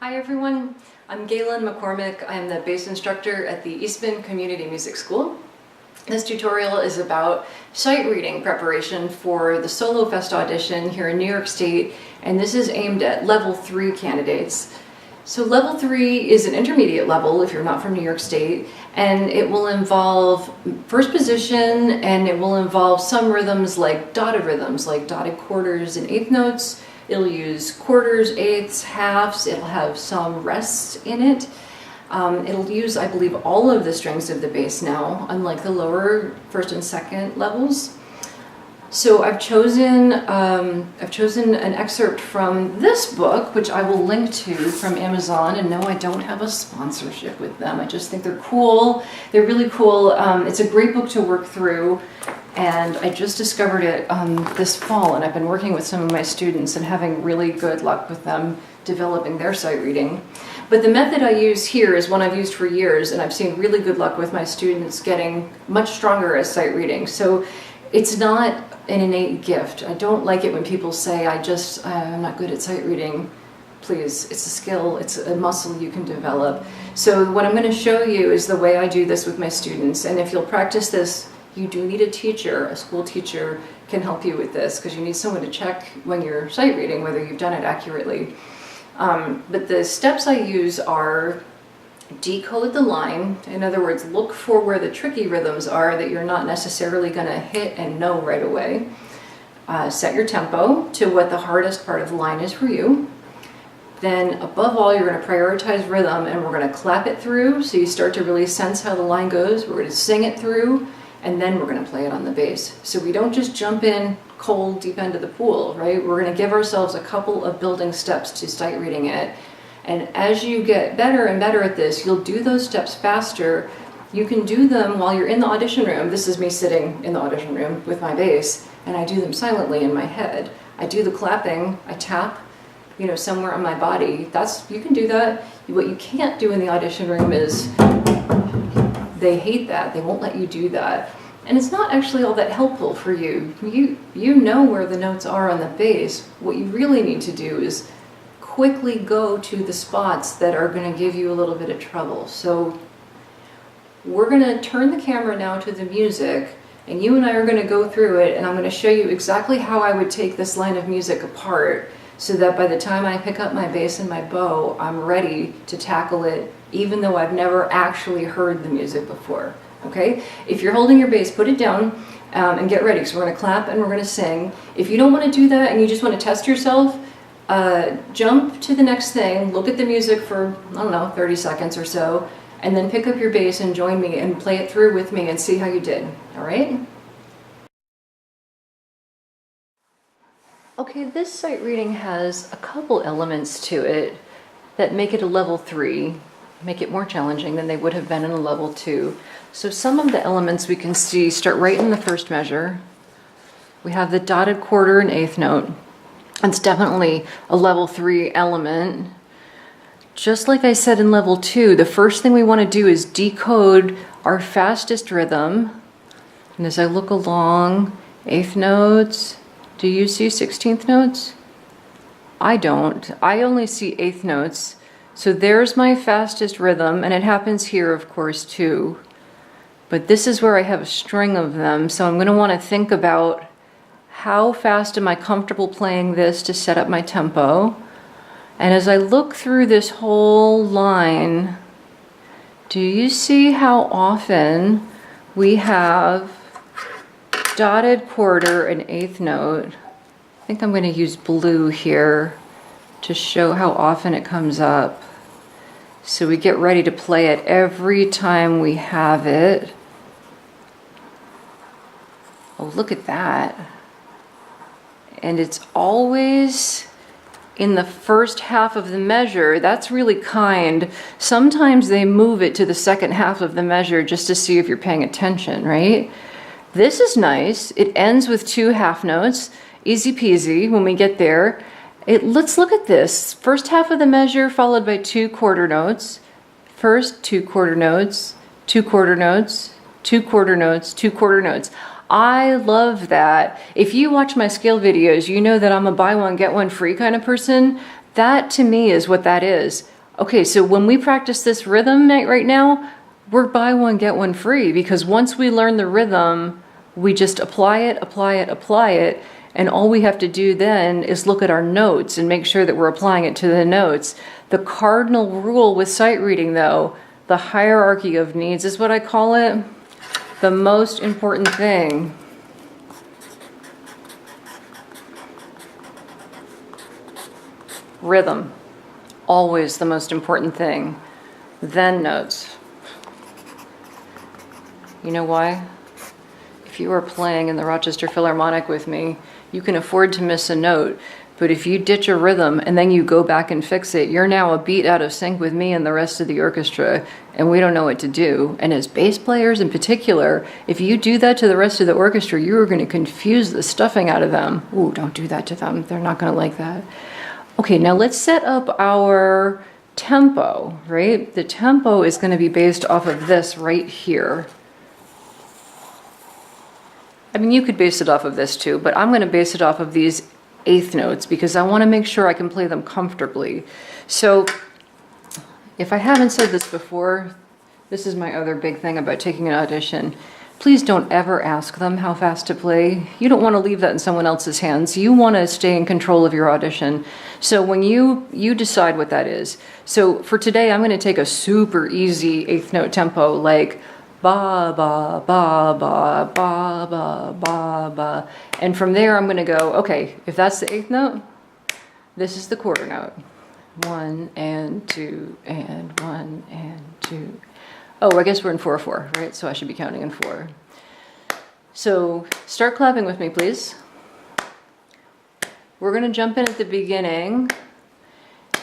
Hi everyone, I'm Gaelen McCormick. I'm the bass instructor at the Eastman Community Music School. This tutorial is about sight reading preparation for the Solofest audition here in New York State, and this is aimed at level 3 candidates. So level 3 is an intermediate level if you're not from New York State, and it will involve first position, and it will involve some rhythms like dotted quarters and eighth notes. It'll use quarters, eighths, halves. It'll have some rests in it. It'll use, I believe, all of the strings of the bass now, unlike the lower first and second levels. So I've chosen an excerpt from this book, which I will link to from Amazon. And no, I don't have a sponsorship with them. I just think they're cool. They're really cool. It's a great book to work through. And I just discovered it this fall, and I've been working with some of my students and having really good luck with them developing their sight reading. But the method I use here is one I've used for years, and I've seen really good luck with my students getting much stronger at sight reading. So it's not an innate gift. I don't like it when people say, I'm not good at sight reading. Please, it's a skill, it's a muscle you can develop. So what I'm going to show you is the way I do this with my students, and if you'll practice this, you do need a teacher. A school teacher can help you with this because you need someone to check when you're sight reading whether you've done it accurately. But the steps I use are decode the line. In other words, look for where the tricky rhythms are that you're not necessarily going to hit and know right away. Set your tempo to what the hardest part of the line is for you. Then above all, you're going to prioritize rhythm, and we're going to clap it through so you start to really sense how the line goes. We're going to sing it through, and then we're going to play it on the bass. So we don't just jump in cold deep end of the pool, right? We're going to give ourselves a couple of building steps to sight reading it. And as you get better and better at this, you'll do those steps faster. You can do them while you're in the audition room. This is me sitting in the audition room with my bass, and I do them silently in my head. I do the clapping, I tap, somewhere on my body. You can do that. What you can't do in the audition room is, they hate that. They won't let you do that. And it's not actually all that helpful for you. You know where the notes are on the bass. What you really need to do is quickly go to the spots that are going to give you a little bit of trouble. So we're going to turn the camera now to the music, and you and I are going to go through it, and I'm going to show you exactly how I would take this line of music apart so that by the time I pick up my bass and my bow, I'm ready to tackle it, even though I've never actually heard the music before. Okay? If you're holding your bass, put it down and get ready, because we're going to clap and we're going to sing. If you don't want to do that and you just want to test yourself, jump to the next thing, look at the music for, 30 seconds or so, and then pick up your bass and join me and play it through with me and see how you did. All right? Okay, this sight reading has a couple elements to it that make it a level 3, make it more challenging than they would have been in a level 2. So some of the elements we can see start right in the first measure. We have the dotted quarter and eighth note. It's definitely a level 3 element. Just like I said in level 2, the first thing we want to do is decode our fastest rhythm. And as I look along, eighth notes, do you see 16th notes? I don't. I only see eighth notes. So there's my fastest rhythm, and it happens here, of course, too. But this is where I have a string of them, so I'm going to want to think about how fast am I comfortable playing this to set up my tempo. And as I look through this whole line, do you see how often we have dotted quarter and eighth note? I think I'm going to use blue here to show how often it comes up. So we get ready to play it every time we have it. Oh, look at that. And it's always in the first half of the measure. That's really kind. Sometimes they move it to the second half of the measure just to see if you're paying attention, right? This is nice. It ends with 2 half notes. Easy peasy when we get there. Let's look at this. First half of the measure followed by 2 quarter notes. First, 2 quarter notes, 2 quarter notes, 2 quarter notes, 2 quarter notes. I love that. If you watch my scale videos, you know that I'm a buy one, get one free kind of person. That to me is what that is. Okay, so when we practice this rhythm right now, we're buy one, get one free, because once we learn the rhythm, we just apply it, apply it, apply it, and all we have to do then is look at our notes and make sure that we're applying it to the notes. The cardinal rule with sight reading, though, the hierarchy of needs is what I call it. The most important thing rhythm, always the most important thing, then notes. You know why? If you are playing in the Rochester Philharmonic with me, you can afford to miss a note, but if you ditch a rhythm and then you go back and fix it, you're now a beat out of sync with me and the rest of the orchestra, and we don't know what to do. And as bass players in particular, if you do that to the rest of the orchestra, you are going to confuse the stuffing out of them. Ooh, don't do that to them. They're not going to like that. Okay, now let's set up our tempo, right? The tempo is going to be based off of this right here. I mean, you could base it off of this too, but I'm going to base it off of these eighth notes because I want to make sure I can play them comfortably. So if I haven't said this before, this is my other big thing about taking an audition. Please don't ever ask them how fast to play. You don't want to leave that in someone else's hands. You want to stay in control of your audition. So when you decide what that is. So for today, I'm going to take a super easy eighth note tempo, like ba, ba, ba, ba, ba, ba, ba, ba. And from there, I'm going to go, okay, if that's the eighth note, this is the quarter note. 1 and 2 and 1 and 2. Oh, I guess we're in 4/4, right? So I should be counting in 4. So start clapping with me, please. We're going to jump in at the beginning.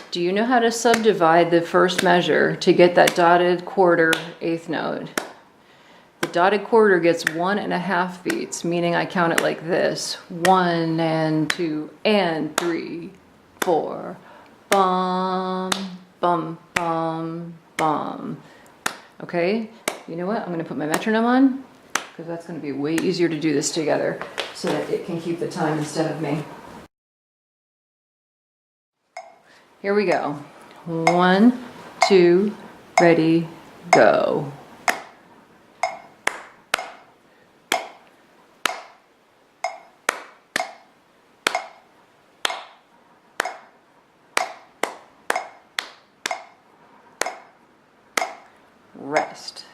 Do you know how to subdivide the first measure to get that dotted quarter eighth note? The dotted quarter gets 1.5 beats, meaning I count it like this. 1 and 2 and 3, 4. Bum, bum, bum, bum. Okay, you know what? I'm going to put my metronome on because that's going to be way easier to do this together so that it can keep the time instead of me. Here we go. 1, 2, ready, go. Rest.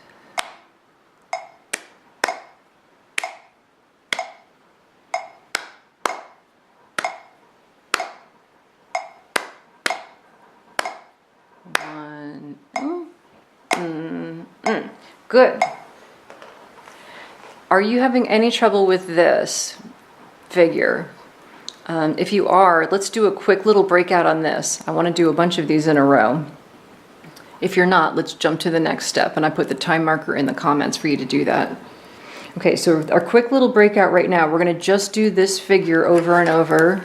One. Good. Are you having any trouble with this figure? If you are, let's do a quick little breakout on this. I want to do a bunch of these in a row. If you're not, let's jump to the next step, and I put the time marker in the comments for you to do that. Okay, so our quick little breakout right now, we're going to just do this figure over and over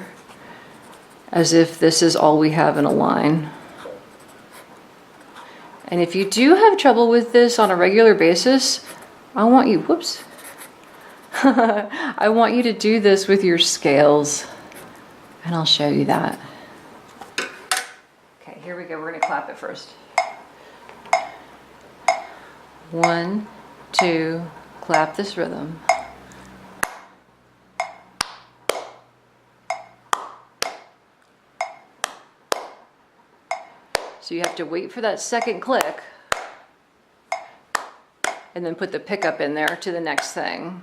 as if this is all we have in a line. And if you do have trouble with this on a regular basis, I want you, whoops, I want you to do this with your scales, and I'll show you that. Okay, here we go. We're going to clap it first. 1, 2, clap this rhythm. So you have to wait for that second click and then put the pickup in there to the next thing.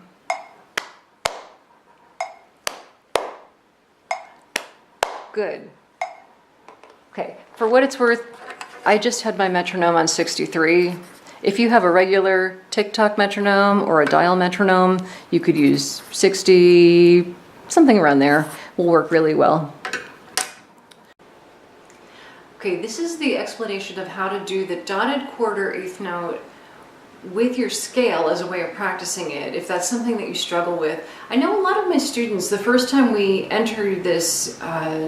Good. Okay, for what it's worth, I just had my metronome on 63. If you have a regular tick-tock metronome or a dial metronome, you could use 60, something around there. Will work really well. Okay, this is the explanation of how to do the dotted quarter eighth note with your scale as a way of practicing it, if that's something that you struggle with. I know a lot of my students, the first time we enter this,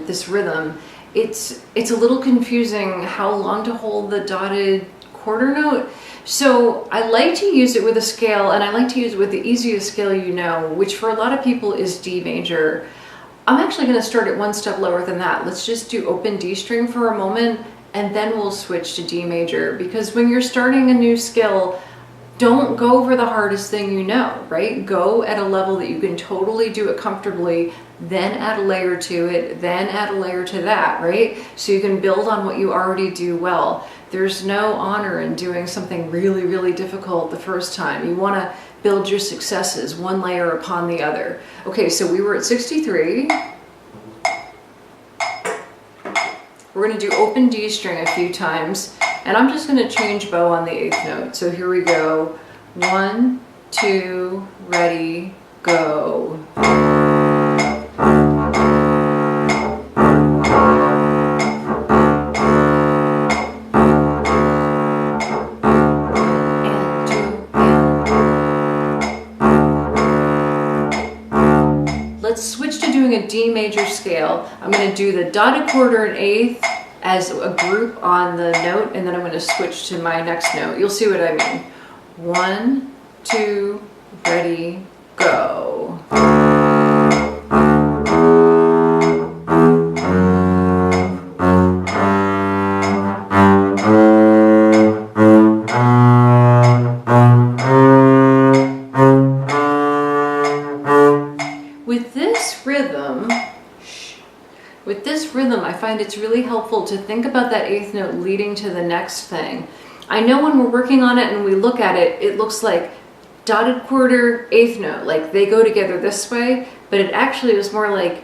this rhythm, it's a little confusing how long to hold the dotted quarter note. So I like to use it with a scale, and I like to use it with the easiest scale you know, which for a lot of people is D major. I'm actually going to start it one step lower than that. Let's just do open D string for a moment, and then we'll switch to D major, because when you're starting a new skill, don't go for the hardest thing you know, right? Go at a level that you can totally do it comfortably, then add a layer to it, then add a layer to that, right? So you can build on what you already do well. There's no honor in doing something really, really difficult the first time. You want to build your successes one layer upon the other. Okay, so we were at 63. We're going to do open D string a few times, and I'm just going to change bow on the 8th note. So here we go. 1, 2, ready, go. Let's switch to doing a D major scale. I'm going to do the dotted quarter and 8th as a group on the note, and then I'm going to switch to my next note. You'll see what I mean. 1, 2, ready, go. With this rhythm, I find it's really helpful to think about that 8th note leading to the next thing. I know when we're working on it and we look at it, it looks like dotted quarter, 8th note, like they go together this way, but it actually was more like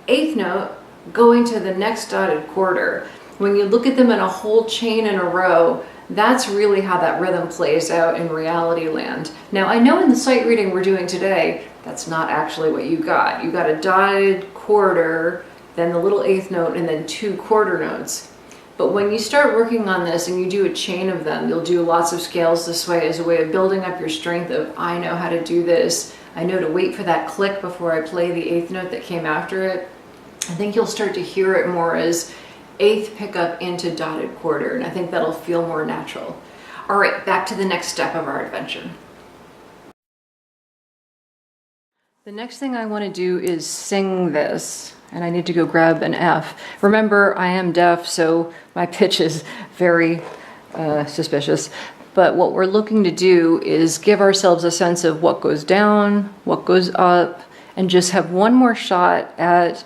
8th note going to the next dotted quarter. When you look at them in a whole chain in a row, that's really how that rhythm plays out in reality land. Now, I know in the sight reading we're doing today, that's not actually what you got. You got a dotted quarter, then the little 8th note, and then 2 quarter notes. But when you start working on this and you do a chain of them, you'll do lots of scales this way as a way of building up your strength of, I know how to do this. I know to wait for that click before I play the 8th note that came after it. I think you'll start to hear it more as 8th pickup into dotted quarter, and I think that'll feel more natural. All right, back to the next step of our adventure. The next thing I want to do is sing this, and I need to go grab an F. Remember, I am deaf, so my pitch is very suspicious. But what we're looking to do is give ourselves a sense of what goes down, what goes up, and just have one more shot at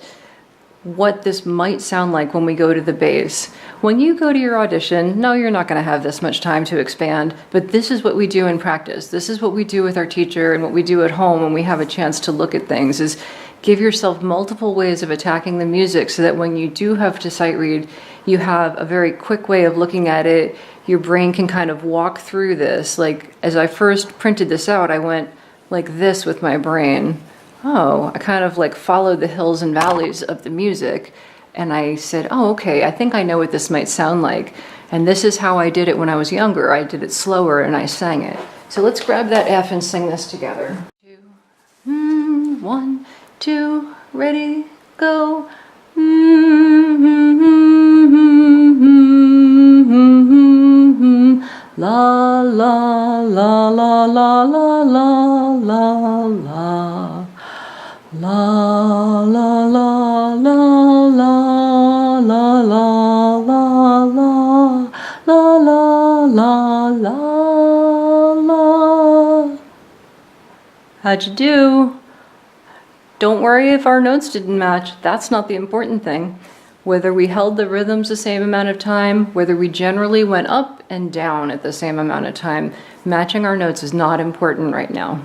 what this might sound like when we go to the bass. When you go to your audition, no, you're not going to have this much time to expand, but this is what we do in practice. This is what we do with our teacher and what we do at home when we have a chance to look at things, is give yourself multiple ways of attacking the music so that when you do have to sight read, you have a very quick way of looking at it. Your brain can kind of walk through this. Like, as I first printed this out, I went like this with my brain. Oh, I kind of like followed the hills and valleys of the music, and I said, oh, okay, I think I know what this might sound like. And this is how I did it when I was younger. I did it slower and I sang it. So let's grab that F and sing this together. 1, 2, ready, go. La la la la la la la la la. La la la la la la la la la la la la la. How'd you do? Don't worry if our notes didn't match. That's not the important thing. Whether we held the rhythms the same amount of time, whether we generally went up and down at the same amount of time, matching our notes is not important right now.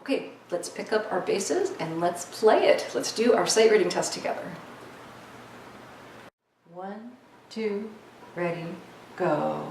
Okay, let's pick up our basses and let's play it. Let's do our sight reading test together. 1, 2, ready, go.